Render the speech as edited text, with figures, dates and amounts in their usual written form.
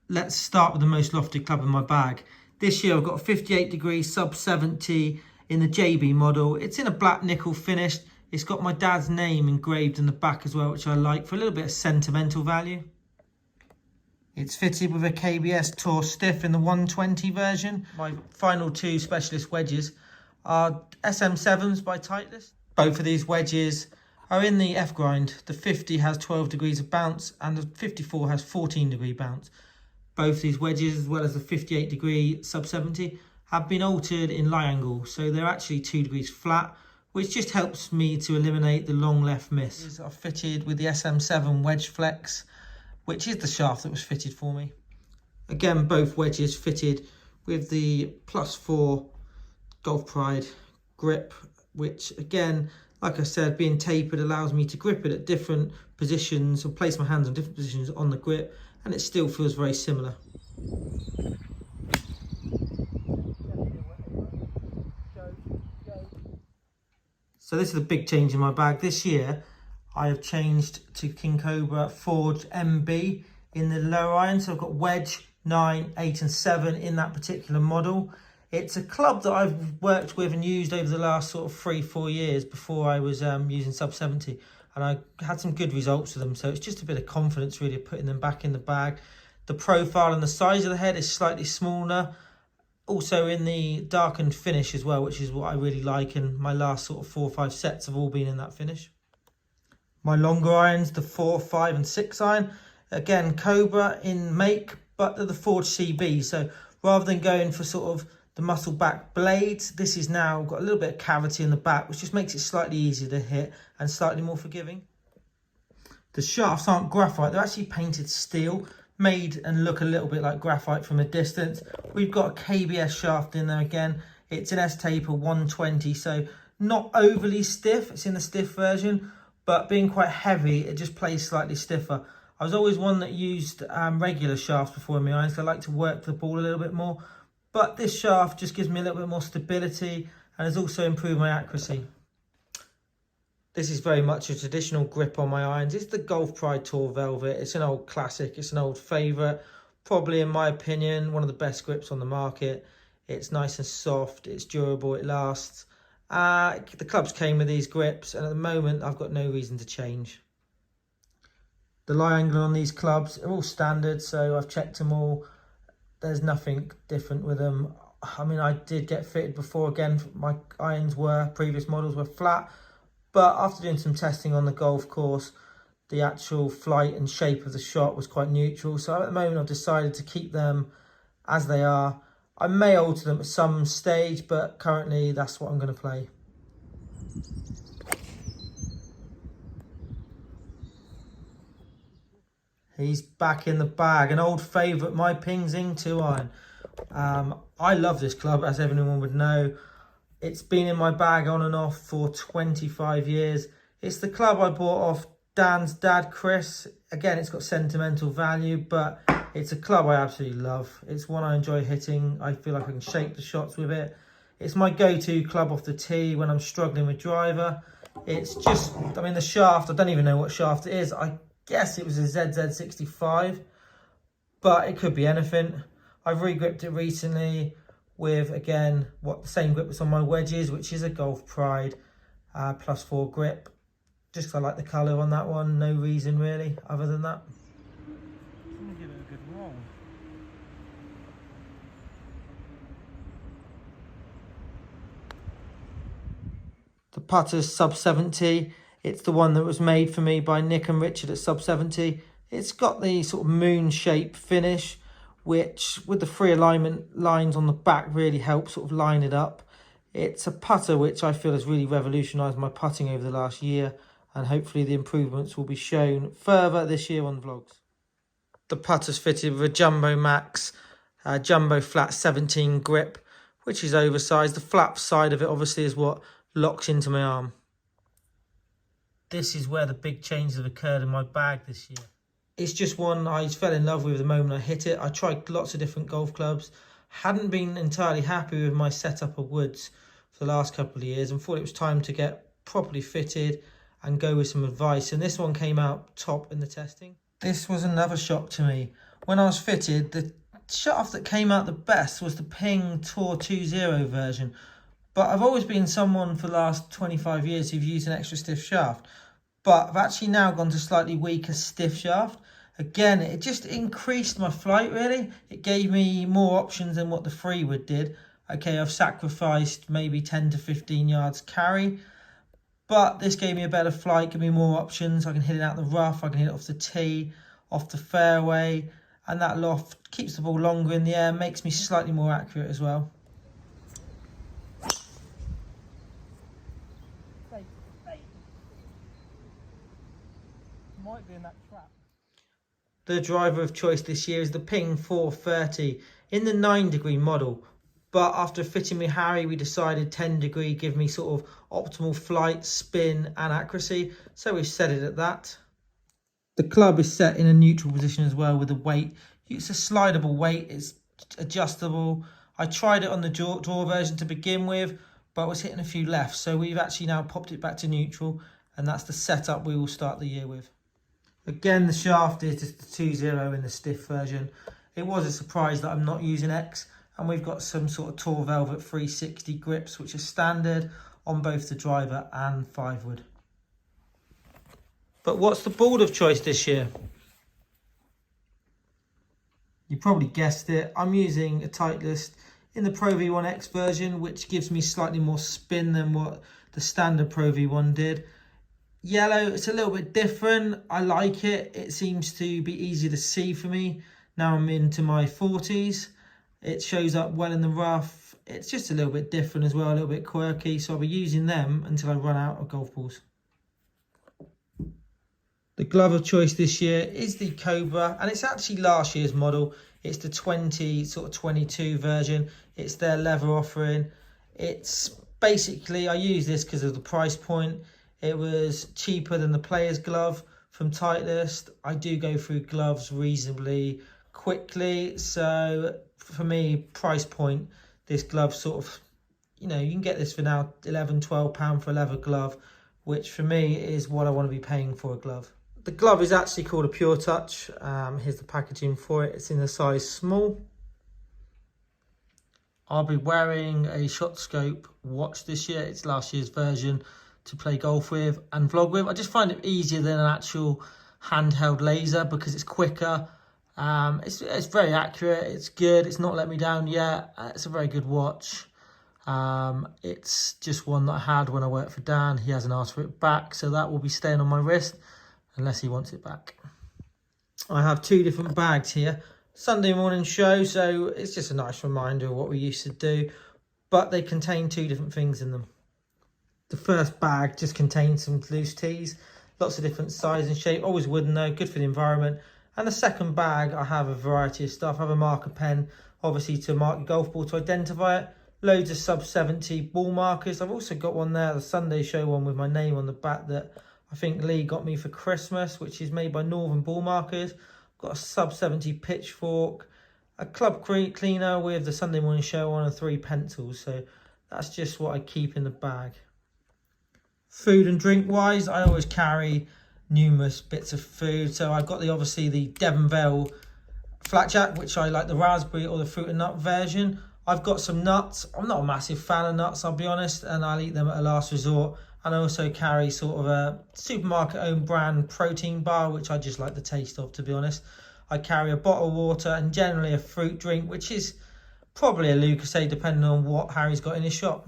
let's start with the most lofted club in my bag. This year I've got a 58 degree sub 70 in the JB model. It's in a black nickel finish. It's got my dad's name engraved in the back as well, which I like for a little bit of sentimental value. It's fitted with a KBS Tour stiff in the 120 version. My final two specialist wedges are SM7s by Titleist. Both of these wedges are in the F grind. The 50 has 12 degrees of bounce and the 54 has 14 degree bounce. Both these wedges, as well as the 58 degree sub 70, have been altered in lie angle, so they're actually 2 degrees flat, which just helps me to eliminate the long left miss. These are fitted with the SM7 wedge flex, which is the shaft that was fitted for me. Again, both wedges fitted with the +4 Golf Pride grip, which again, like I said, being tapered allows me to grip it at different positions or place my hands on different positions on the grip, and it still feels very similar. So this is a big change in my bag. This year I have changed to King Cobra Forged MB in the lower iron. So I've got wedge, 9, 8 and 7 in that particular model. It's a club that I've worked with and used over the last sort of 3-4 years before I was using sub 70, and I had some good results with them. So it's just a bit of confidence really putting them back in the bag. The profile and the size of the head is slightly smaller, also in the darkened finish as well, which is what I really like, and my last sort of 4 or 5 sets have all been in that finish. My longer irons, the 4, 5 and 6 iron, again Cobra in make, but they're the Forged CB. So rather than going for sort of the muscle back blades, this is now got a little bit of cavity in the back, which just makes it slightly easier to hit and slightly more forgiving. The shafts aren't graphite, they're actually painted steel, made and look a little bit like graphite from a distance. We've got a KBS shaft in there again. It's an S-Taper 120, so not overly stiff. It's in the stiff version, but being quite heavy, it just plays slightly stiffer. I was always one that used regular shafts before in my irons, so I like to work the ball a little bit more. But this shaft just gives me a little bit more stability and has also improved my accuracy. This is very much a traditional grip on my irons. It's the Golf Pride Tour Velvet. It's an old classic. It's an old favourite. Probably, in my opinion, one of the best grips on the market. It's nice and soft. It's durable. It lasts. The clubs came with these grips, and at the moment, I've got no reason to change. The lie angle on these clubs are all standard, so I've checked them all. There's nothing different with them. I mean, I did get fitted before. Again, my irons previous models were flat. But after doing some testing on the golf course, the actual flight and shape of the shot was quite neutral. So at the moment, I've decided to keep them as they are. I may alter them at some stage, but currently that's what I'm going to play. He's back in the bag, an old favourite, my Ping Zing 2 iron. I love this club, as everyone would know. It's been in my bag on and off for 25 years. It's the club I bought off Dan's dad, Chris. Again, it's got sentimental value, but it's a club I absolutely love. It's one I enjoy hitting. I feel like I can shape the shots with it. It's my go-to club off the tee when I'm struggling with driver. It's just, I mean, the shaft, I don't even know what shaft it is. I guess it was a ZZ65, but it could be anything. I've re-gripped it recently with, again, the same grip that's on my wedges, which is a Golf Pride +4 grip. Just 'cause I like the colour on that one. No reason really, other than that. I'm gonna give it a good roll. The putter's sub 70. It's the one that was made for me by Nick and Richard at sub 70. It's got the sort of moon shape finish, which with the free alignment lines on the back really helps sort of line it up. It's a putter which I feel has really revolutionised my putting over the last year, and hopefully the improvements will be shown further this year on vlogs. The putter's fitted with a Jumbo Max Jumbo Flat 17 grip, which is oversized. The flat side of it obviously is what locks into my arm. This is where the big changes have occurred in my bag this year. It's just one I fell in love with the moment I hit it. I tried lots of different golf clubs. Hadn't been entirely happy with my setup of woods for the last couple of years and thought it was time to get properly fitted and go with some advice. And this one came out top in the testing. This was another shock to me. when I was fitted, the shaft that came out the best was the Ping Tour 2.0 version. But I've always been someone for the last 25 years who've used an extra stiff shaft. But I've actually now gone to slightly weaker stiff shaft. Again, it just increased my flight really. It gave me more options than what the Freewood did. Okay, I've sacrificed maybe 10 to 15 yards carry. But this gave me a better flight, gave me more options. I can hit it out the rough, I can hit it off the tee, off the fairway. And that loft keeps the ball longer in the air, makes me slightly more accurate as well. Might be in that trap. The driver of choice this year is the Ping 430 in the 9-degree model. But after fitting me Harry, we decided 10-degree give me sort of optimal flight, spin and accuracy. So we've set it at that. The club is set in a neutral position as well with the weight. It's a slidable weight, it's adjustable. I tried it on the draw version to begin with, but I was hitting a few lefts. So we've actually now popped it back to neutral, and that's the setup we will start the year with. Again, the shaft is just the 2.0 in the stiff version. It was a surprise that I'm not using X, and we've got some sort of Tour Velvet 360 grips, which are standard on both the driver and 5-wood. But what's the ball of choice this year? You probably guessed it. I'm using a Titleist in the Pro V1X version, which gives me slightly more spin than what the standard Pro V1 did. Yellow, it's a little bit different. I like it. It seems to be easier to see for me. Now I'm into my 40s. It shows up well in the rough. It's just a little bit different as well, a little bit quirky. So I'll be using them until I run out of golf balls. The glove of choice this year is the Cobra, and it's actually last year's model. It's the 22 version. It's their leather offering. It's basically, I use this because of the price point. It was cheaper than the player's glove from Titleist. I do go through gloves reasonably quickly. So for me, price point, this glove sort of, you know, you can get this for now £11, £12 for a leather glove, which for me is what I want to be paying for a glove. The glove is actually called a Pure Touch. Here's the packaging for it. It's in the size small. I'll be wearing a Shot Scope watch this year. It's last year's version to play golf with and vlog with. I just find it easier than an actual handheld laser because it's quicker. It's very accurate. It's good. It's not let me down yet. It's a very good watch. It's just one that I had when I worked for Dan. He hasn't asked for it back, so that will be staying on my wrist unless he wants it back. I have two different bags here. Sunday morning show, so it's just a nice reminder of what we used to do, but they contain two different things in them. The first bag just contains some loose tees, lots of different size and shape, always wooden though, good for the environment. And the second bag, I have a variety of stuff. I have a marker pen, obviously to mark your golf ball to identify it. Loads of sub 70 ball markers. I've also got one there, the Sunday show one with my name on the back that I think Lee got me for Christmas, which is made by Northern Ball Markers. I've got a sub 70 pitchfork, a club cleaner with the Sunday morning show on, and 3 pencils. So that's just what I keep in the bag. Food and drink wise, I always carry numerous bits of food. So I've got obviously the Devon Vale Flatjack, which I like the raspberry or the fruit and nut version. I've got some nuts. I'm not a massive fan of nuts, I'll be honest, and I'll eat them at a last resort. And I also carry sort of a supermarket owned brand protein bar, which I just like the taste of, to be honest. I carry a bottle of water and generally a fruit drink, which is probably a Lucasade depending on what Harry's got in his shop.